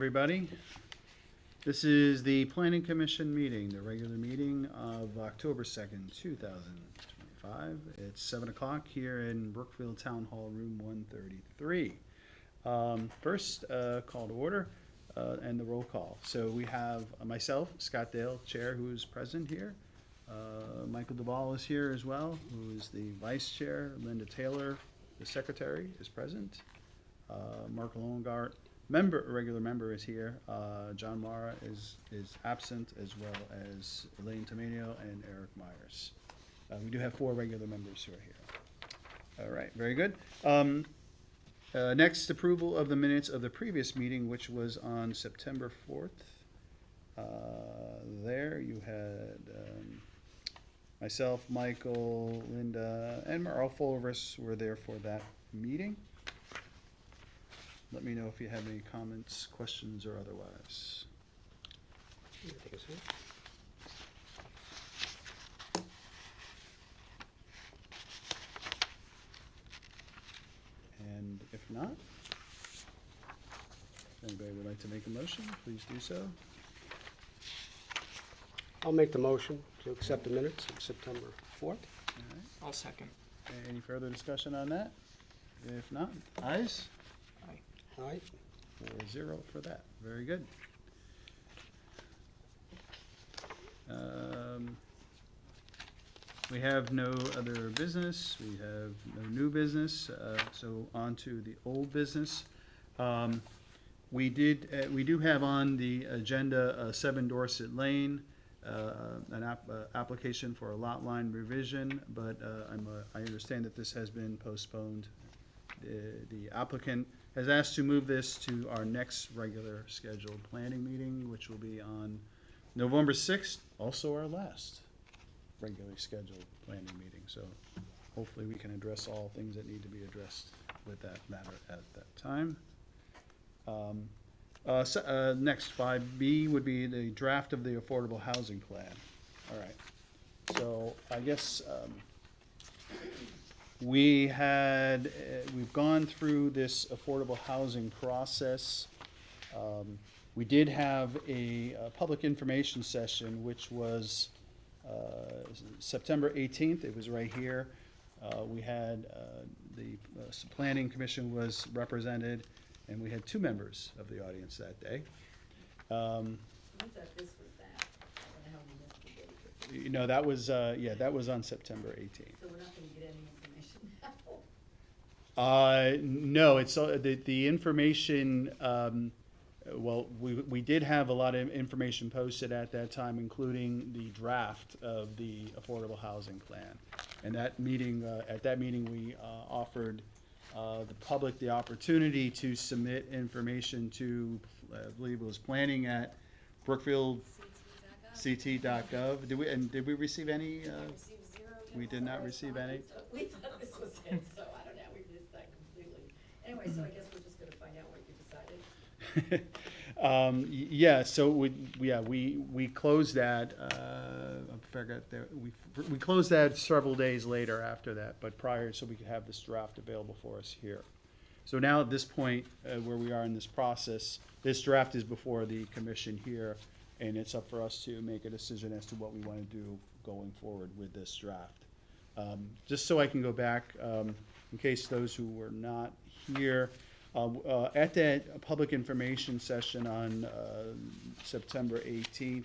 Everybody, this is the Planning Commission meeting, the regular meeting of October 2nd, 2025. It's 7 o'clock here in Brookfield Town Hall, room 133. First, call to order and the roll call. So we have myself, Scott Dale, Chair, who is present here. Michael Duvall is here as well, who is the Vice Chair. Linda Taylor, the Secretary, is present. Mark Loengart, regular member, is here. John Mara is absent, as well as Elaine Tomenio and Eric Myers. We do have 4 regular members who are here. All right, very good. Next, approval of the minutes of the previous meeting, which was on September 4th. There you had myself, Michael, Linda, and all 4 of us were there for that meeting. Let me know if you have any comments, questions, or otherwise. And if not, if anybody would like to make a motion, please do so. I'll make the motion to accept the minutes of September 4th. All right. I'll second. Any further discussion on that? If not, ayes? Aye. 4-0 for that. Very good. We have no other business. We have no new business. So on to the old business. We do have on the agenda 7 Dorset Lane, an application for a lot line revision, but I understand that this has been postponed. The applicant has asked to move this to our next regular scheduled planning meeting, which will be on November 6th, also our last regularly scheduled planning meeting. So hopefully we can address all things that need to be addressed with that matter at that time. Next, 5B would be the draft of the affordable housing plan. All right. So I guess we've gone through this affordable housing process. We did have a public information session, which was September 18th. It was right here. We had the Planning Commission was represented, and we had 2 members of the audience that day. I thought this was that. I don't know how we missed the date. You know, that was that was on September 18th. So we're not gonna get any information now? No, it's the information. Well, we did have a lot of information posted at that time, including the draft of the affordable housing plan. And that meeting, at that meeting, we offered the public the opportunity to submit information to, I believe it was planning at brookfieldct.gov. Did we receive any? Received 0. We did not receive any. So we thought this was it, so I don't know, we missed that completely. Anyway, so I guess we're just gonna find out what you decided. Yeah, so we closed that. I forgot that we closed that several days later after that, but prior, so we could have this draft available for us here. So now at this point, where we are in this process, this draft is before the commission here, and it's up for us to make a decision as to what we want to do going forward with this draft. Just so I can go back, in case those who were not here. At that public information session on September 18th,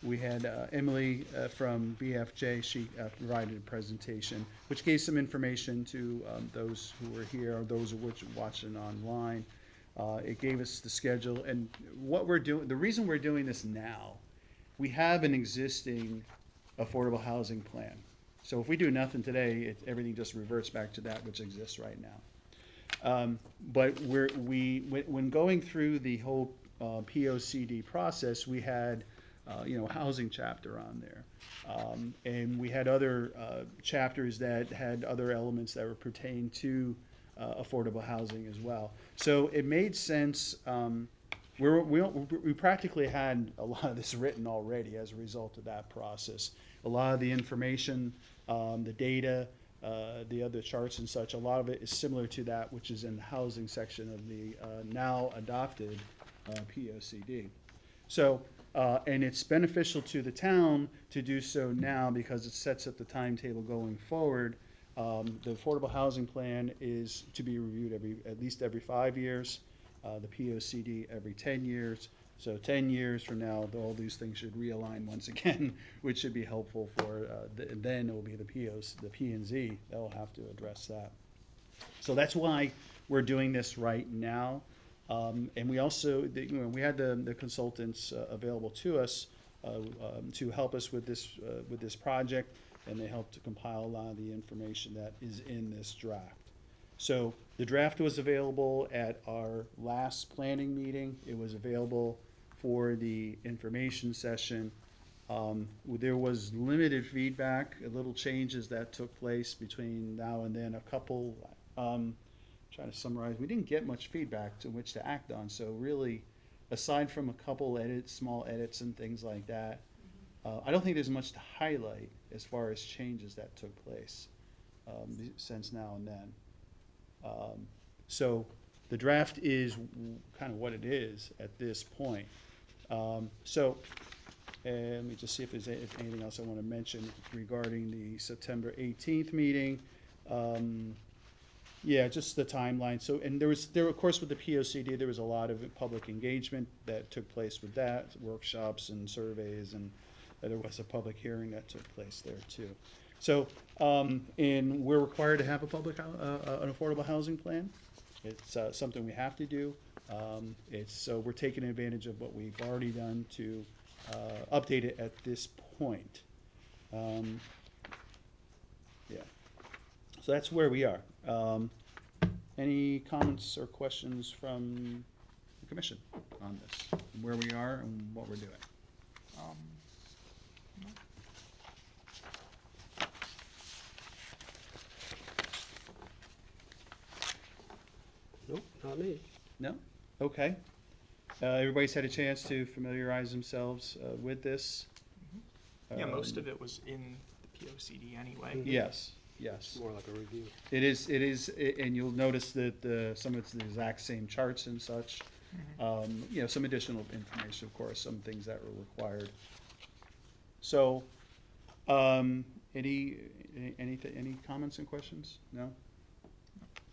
we had Emily from BFJ. She provided a presentation, which gave some information to those who were here or those who were watching online. It gave us the schedule and what we're doing. The reason we're doing this now, we have an existing affordable housing plan. So if we do nothing today, everything just reverts back to that which exists right now. But when going through the whole POCD process, we had housing chapter on there, and we had other chapters that had other elements that were pertained to affordable housing as well. So it made sense. We practically had a lot of this written already as a result of that process. A lot of the information, the data, the other charts and such, a lot of it is similar to that which is in the housing section of the now adopted POCD. So, and it's beneficial to the town to do so now because it sets up the timetable going forward. The affordable housing plan is to be reviewed at least every 5 years, the POCD every 10 years. So 10 years from now, all these things should realign once again, which should be helpful for, then it will be the P and Z that will have to address that. So that's why we're doing this right now. And we also, we had the consultants available to us to help us with this project, and they helped to compile a lot of the information that is in this draft. So the draft was available at our last planning meeting. It was available for the information session. There was limited feedback, little changes that took place between now and then. A couple, trying to summarize, we didn't get much feedback to which to act on. So really, aside from a couple edits, small edits and things like that, I don't think there's much to highlight as far as changes that took place since now and then. So the draft is kind of what it is at this point. So let me just see if there's anything else I want to mention regarding the September 18th meeting. Yeah, just the timeline. So, and there of course with the POCD, there was a lot of public engagement that took place with that, workshops and surveys, and there was a public hearing that took place there too. So, and we're required to have a an affordable housing plan. It's something we have to do. So we're taking advantage of what we've already done to update it at this point. Yeah. So that's where we are. Any comments or questions from the commission on this, where we are and what we're doing? Nope, not me. No? Okay. Everybody's had a chance to familiarize themselves with this? Yeah, most of it was in the POCD anyway. Yes, yes. More like a review. It is, and you'll notice that some of it's the exact same charts and such. You know, some additional information, of course, some things that were required. So, any comments and questions? No?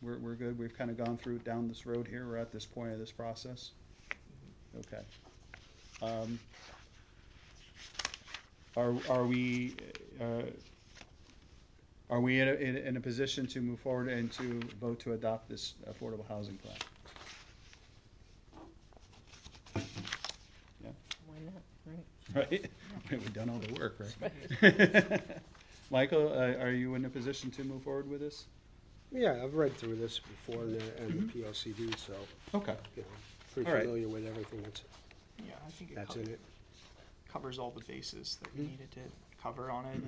We're good. We've kind of gone down this road here. We're at this point of this process. Okay. Are we in a position to move forward and to vote to adopt this affordable housing plan? Yeah. Why not, right? Right. We've done all the work, right? Michael, are you in a position to move forward with this? Yeah, I've read through this before and the POCD, so, Okay. you know, pretty All right. familiar with everything Yeah, I think that's in it. covers all the bases that we needed to cover on it, and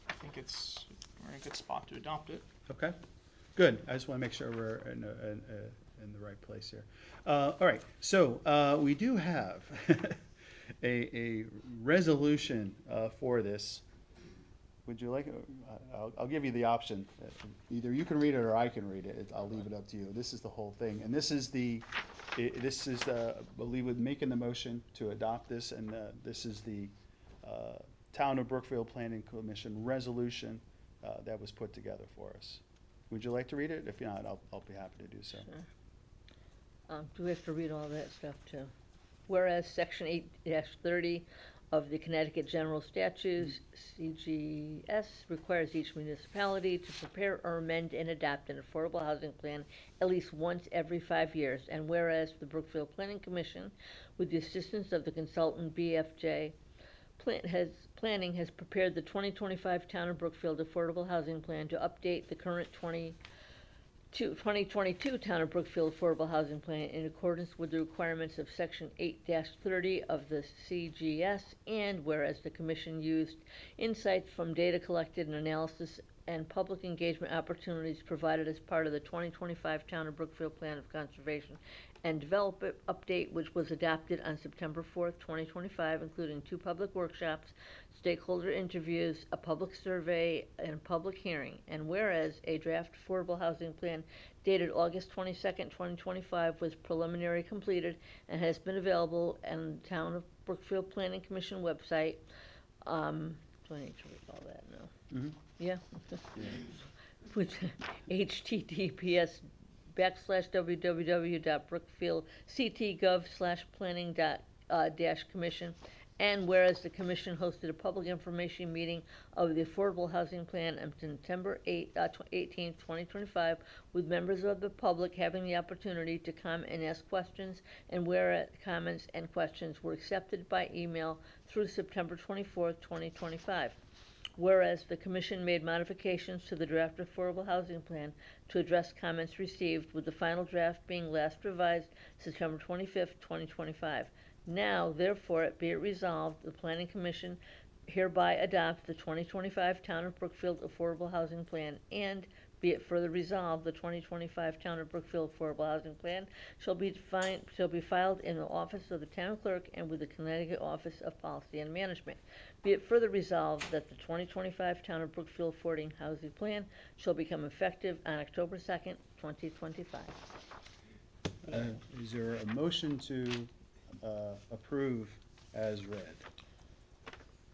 I think we're in a good spot to adopt it. Okay, good. I just want to make sure we're in the right place here. All right, so we do have a resolution for this. Would you like, I'll give you the option. Either you can read it or I can read it. I'll leave it up to you. This is the whole thing. And this is I believe with making the motion to adopt this, and this is the Town of Brookfield Planning Commission resolution that was put together for us. Would you like to read it? If not, I'll be happy to do so. Sure. Do we have to read all that stuff too? Whereas Section 8-30 of the Connecticut General Statutes, CGS, requires each municipality to prepare or amend and adopt an affordable housing plan at least once every 5 years. And whereas the Brookfield Planning Commission, with the assistance of the consultant BFJ Planning, has prepared the 2025 Town of Brookfield Affordable Housing Plan to update the current 2022 Town of Brookfield Affordable Housing Plan in accordance with the requirements of Section 8-30 of the CGS, and whereas the Commission used insights from data collected and analysis and public engagement opportunities provided as part of the 2025 Town of Brookfield Plan of Conservation and Development Update, which was adopted on September 4th, 2025, including 2 public workshops, stakeholder interviews, a public survey, and a public hearing. And whereas a draft affordable housing plan dated August 22nd, 2025 was preliminary completed and has been available on the Town of Brookfield Planning Commission website. Do I need to read all that? No. Mhm. Yeah. With https://www.brookfieldct.gov/planning-commission. And whereas the commission hosted a public information meeting of the Affordable Housing Plan on September 18th, 2025, with members of the public having the opportunity to come and ask questions, and where comments and questions were accepted by email through September 24th, 2025. Whereas the commission made modifications to the draft Affordable Housing Plan to address comments received, with the final draft being last revised September 25th, 2025. Now, therefore, be it resolved, the Planning Commission hereby adopts the 2025 Town of Brookfield Affordable Housing Plan, and be it further resolved, the 2025 Town of Brookfield Affordable Housing Plan shall be filed in the office of the Town Clerk and with the Connecticut Office of Policy and Management. Be it further resolved that the 2025 Town of Brookfield Affordable Housing Plan shall become effective on October 2nd, 2025. Is there a motion to approve as read?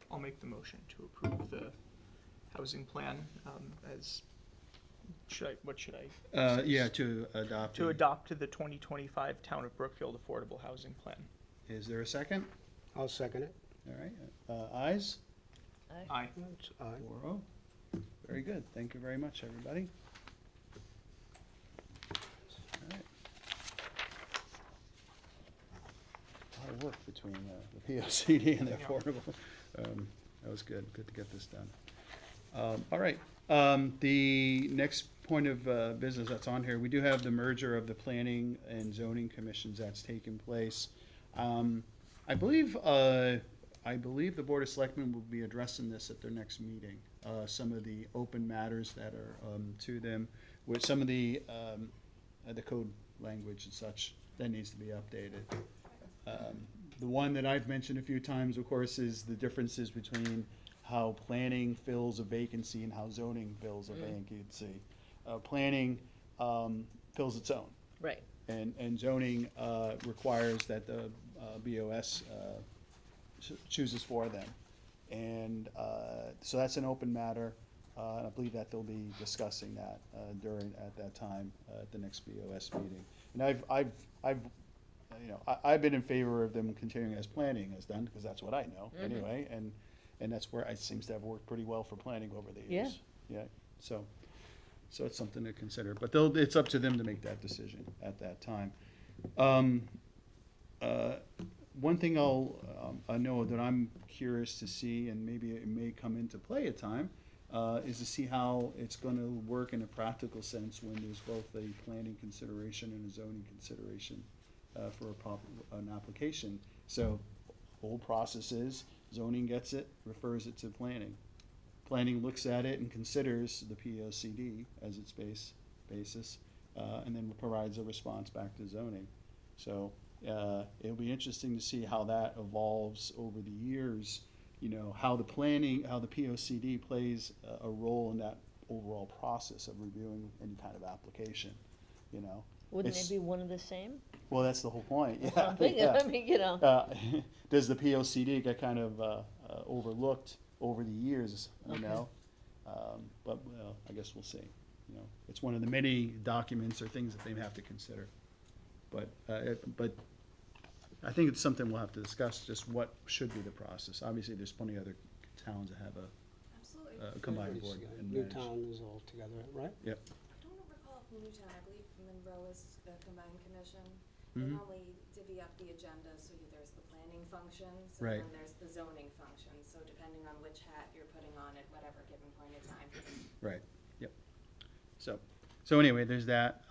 I'll make the motion to approve the housing plan, as, what should I? say? Yeah, to adopt. To adopt the 2025 Town of Brookfield Affordable Housing Plan. Is there a second? I'll second it. All right, ayes? Aye. That's aye. 4-0. Very good. Thank you very much, everybody. All right. A lot of work between the POCD and the Yeah. affordable. That was good. Good to get this done. All right. The next point of business that's on here, we do have the merger of the planning and zoning commissions that's taken place. I believe the Board of Selectmen will be addressing this at their next meeting. Some of the open matters that are to them, with some of the code language and such that needs to be updated. The one that I've mentioned a few times, of course, is the differences between how planning fills a vacancy and how zoning fills a vacancy. Planning fills its own, Right. and zoning requires that the BOS chooses for them. And so that's an open matter. And I believe that they'll be discussing that at that time at the next BOS meeting. And I've been in favor of them continuing as planning has done, because that's what I know anyway, and that's where it seems to have worked pretty well for planning over the years. Yeah. So it's something to consider, but it's up to them to make that decision at that time. One thing I know that I'm curious to see, and maybe it may come into play at time, is to see how it's going to work in a practical sense when there's both a planning consideration and a zoning consideration for an application. So whole process is zoning gets it, refers it to planning. Planning looks at it and considers the POCD as its basis, and then provides a response back to zoning. So it'll be interesting to see how that evolves over the years. How the POCD plays a role in that overall process of reviewing any kind of application. Wouldn't It's- they be one and the same? Well, that's the whole point. That's what I'm thinking. Yeah. I mean, Does the POCD get kind of overlooked over the years? Okay. But I guess we'll see. It's one of the many documents or things that they have to consider. But I think it's something we'll have to discuss. Just what should be the process. Obviously, there's plenty of other towns that have Absolutely. a combined board. and manage. Newtown is all together, right? Yep. I don't recall if Newtown, I believe Monroe is a combined commission. Mhm. They normally divvy up the agenda, so there's the planning functions, Right. and then there's the zoning functions, so depending on which hat you're putting on at whatever given point in time. Right. Yep. So anyway, there's that.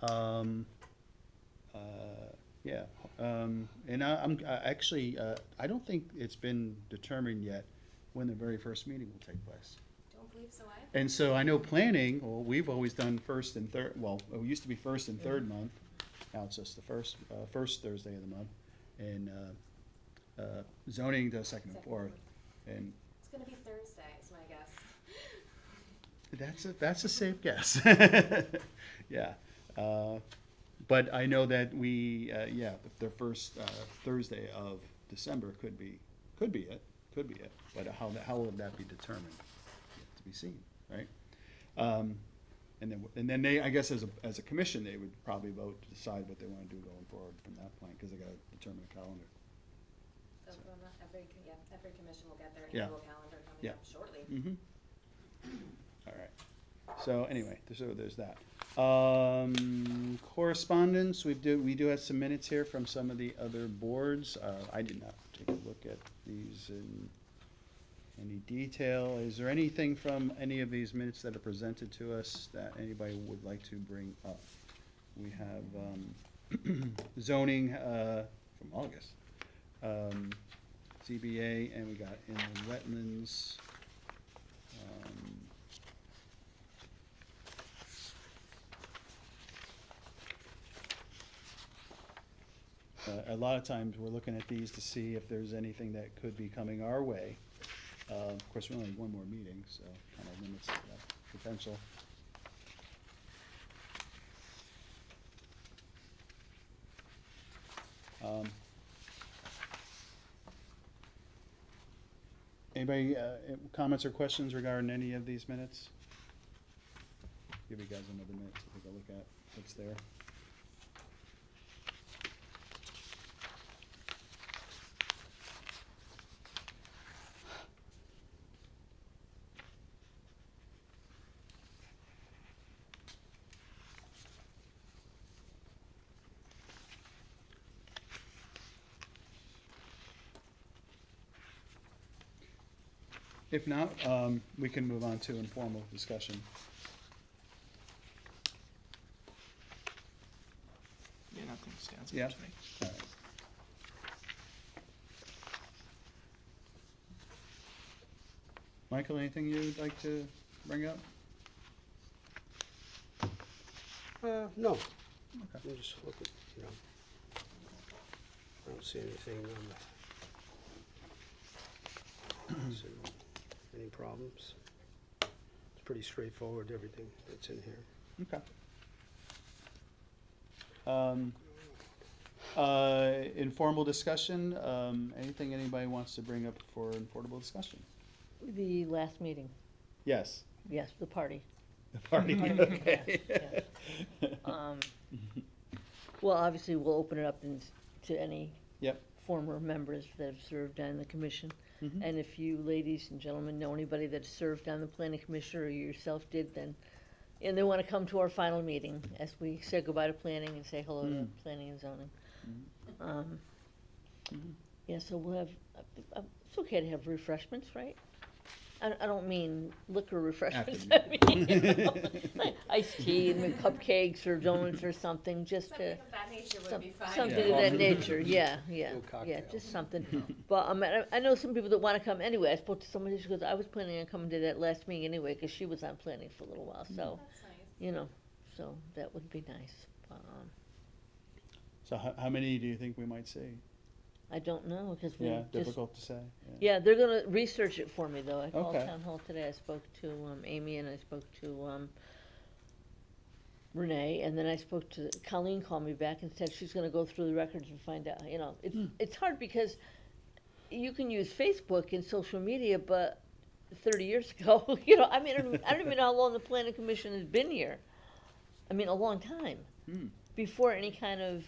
Yeah. And I don't think it's been determined yet when the very first meeting will take place. Don't believe so. And so I know planning, well, we've always done first and third, well, it used to be first and third month. Now it's just the first Thursday of the month. And zoning does second and fourth. And It's gonna be Thursday, is my guess. that's a safe guess. Yeah. But I know that we, the first Thursday of December could be it. But how will that be determined? Yet to be seen, right? And then they, I guess as a commission, they would probably vote to decide what they want to do going forward from that point, because they got to determine a calendar. So every commission will get their Yeah. annual calendar coming Yeah. up shortly. Mm-hmm. All right. So anyway, there's that. Correspondence, we do have some minutes here from some of the other boards. I did not take a look at these in any detail. Is there anything from any of these minutes that are presented to us that anybody would like to bring up? We have zoning from August, ZBA, and we got inland wetlands. A lot of times, we're looking at these to see if there's anything that could be coming our way. Of course, we only have one more meeting, so kind of limits that potential. Anybody, comments or questions regarding any of these minutes? Give you guys another minute to take a look at what's there. If not, we can move on to informal discussion. Yeah, nothing stands Yeah. out to me. All right. Michael, anything you'd like to bring up? No. Okay. Let me just look at, I don't see anything, see any problems. It's pretty straightforward, everything that's in here. Okay. Informal discussion, anything anybody wants to bring up for informal discussion? The last meeting, Yes, yes, the party. the party, okay. Well, obviously, we'll open it up to any Yep. former members that have served on the commission. Mhm. And if you ladies and gentlemen know anybody that served on the planning commission or you yourself did, then, and they want to come to our final meeting as we say goodbye to planning and say hello to planning and zoning. Yeah, so we'll have, it's okay to have refreshments, right? I don't mean liquor refreshments, I mean, like iced tea and cupcakes or donuts or something, just to. Something of that nature would be fine. Something Yeah. of that nature, yeah, Little yeah, cocktail. just something. But I know some people that wanna come anyway. I spoke to somebody, she goes, I was planning on coming to that last meeting anyway, cause she was on planning for a little while, so, That's nice. you know, so that would be nice. So how many do you think we might see? I don't know, cause we Yeah, just. difficult to say. Yeah, they're gonna research it for me, though. I called Okay. town hall today, I spoke to, Amy, and I spoke to, Renee, and then I spoke to, Colleen called me back and said she's gonna go through the records and find out, it's hard because you can use Facebook and social media, but 30 years ago, I mean, I don't even know how long the planning commission has been here. I mean, a long time, before any kind of,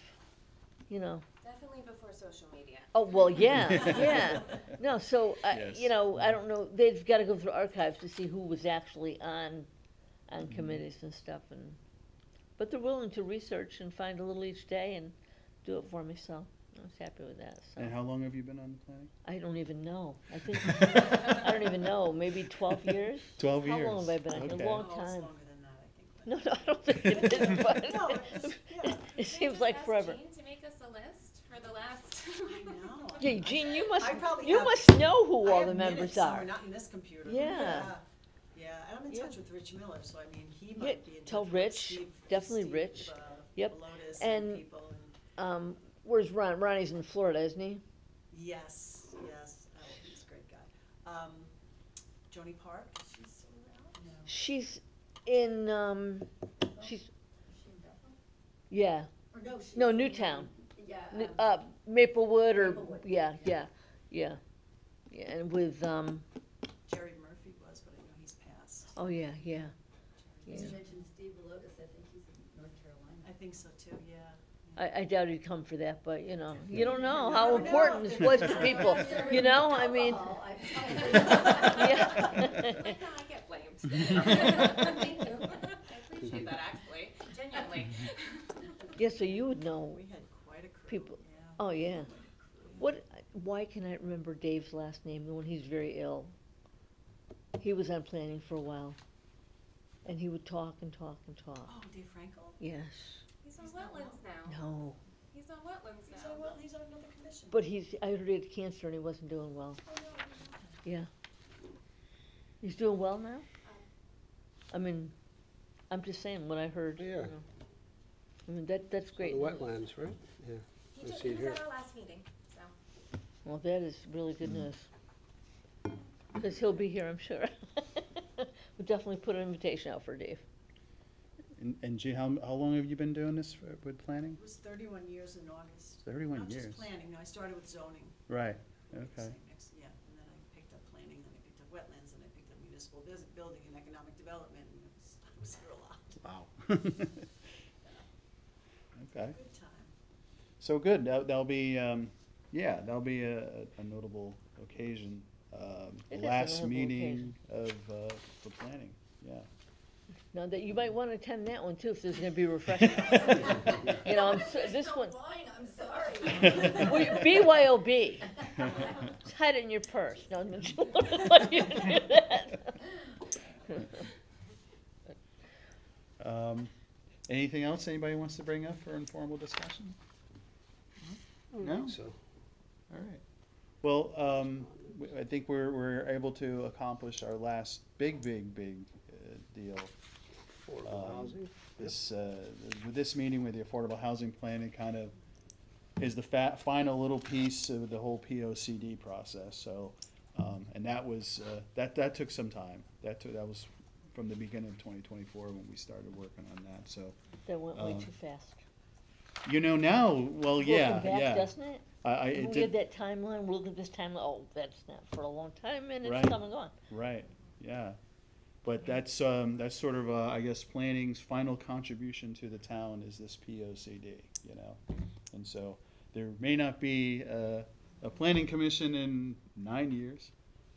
Definitely before social media. Oh, well, yeah, yeah. No, so, Yes. I don't know, they've gotta go through archives to see who was actually on committees and stuff, but they're willing to research and find a little each day and do it for me, so I was happy with that, so. And how long have you been on planning? I don't even know, I think, I don't even know, maybe 12 years? 12 How years. long have I been? Okay. A long Oh, it's time. longer than that, I think. No, I don't think it is, No, but it's, yeah. it seems like Ask forever. Jean to make us a list for the last. I know. Yeah, Gene, I probably you have- must know who I all have the minutes members somewhere, are. Not in this computer. Yeah. Yeah, and I'm in Yeah. touch with Rich Miller, so I mean, he Yeah, might be in touch tell with Rich, Steve. definitely Steve, Rich. Yep. Helotis And- and people, and Where's Ron? Ronnie's in Florida, isn't he? yes, oh, he's a great guy. Joni Park, is she still around? No. She's in, she's, Is she in Bethel? yeah, Or no, she's. no, in, Newtown. Yeah. Maplewood or, Maplewood, yeah, yeah. yeah. Yeah, and with, Jerry Murphy was, but I know he's passed. oh, yeah. You Yeah. mentioned Steve Velotis, I think he's in North Carolina. I think so too, yeah. I doubt he'd come for that, but, you know, you don't know You how never know. important this was to people, you know, I mean. Alcohol, Yeah. Like, no, I get blamed. Thank you. I appreciate that, actually, genuinely. Yeah, so you would know, We had quite a crew, People- yeah. oh, yeah. Why can I remember Dave's last name, the one he's very ill? He was on planning for a while, and he would talk and talk and talk. Oh, Dave Frankel? Yes, He's on He's not wetlands now. no, He's on wetlands He's now. on, well, he's on another commission. but I heard he had cancer and he wasn't doing well, Oh, no, I didn't know that. yeah. He's doing well now? I mean, I'm just saying what I heard, you Yeah. know. I mean, that's The great. wetlands, right? Yeah. He I just, see he it was here. at our last meeting, so. Well, that is really good news. Because he'll be here, I'm sure. We'll definitely put an invitation out for Dave. And Gee, how long have you been doing this with planning? It was 31 years in August. 31 Not years. just planning, no, I started with zoning. Right, Same okay. Yeah, and then I picked up planning, then I picked up wetlands, and I picked up municipal building and economic development, and I was here a lot. Wow. Okay, Good time. so good, that'll be, that'll be a notable occasion. It is The a last notable meeting of, the planning, yeah. Now, that you might want to attend that one too, if there's gonna be refreshments. You know, this one, Wine, I'm sorry. well, BYOB. Just hide it in your purse. No, I'm not sure why you do that. Anything else anybody wants to bring up for informal discussion? No? So, All right. Well, I think we're able to accomplish our last big deal. affordable housing. This, with this meeting with the Affordable Housing Plan, it kind of is the final little piece of the whole POCD process, so, and that was, that took some time. That was from the beginning of 2024 when we started working on that, so. That went way too fast. You know, now, well, yeah, Looking back, yeah. doesn't it? It We had did, that timeline, we look at this timeline, oh, that's not for a long time, and Right. it's come and gone. right, yeah. But that's sort of, I guess, planning's final contribution to the town is this POCD, you know? And so, there may not be a planning commission in 9 years,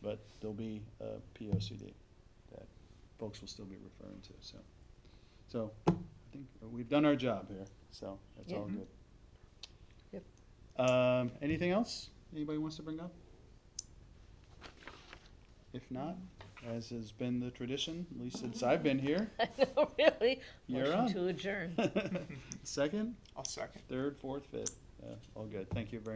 but there'll be a POCD that folks will still be referring to, so. So, I think we've done our job here, so that's all Yeah. good. Yep. Anything else anybody wants to bring up? If not, as has been the tradition, at least since I've been here, I know, really. You're Motion on. to adjourn. second, I'll second. third, fourth, fifth, all good, thank you very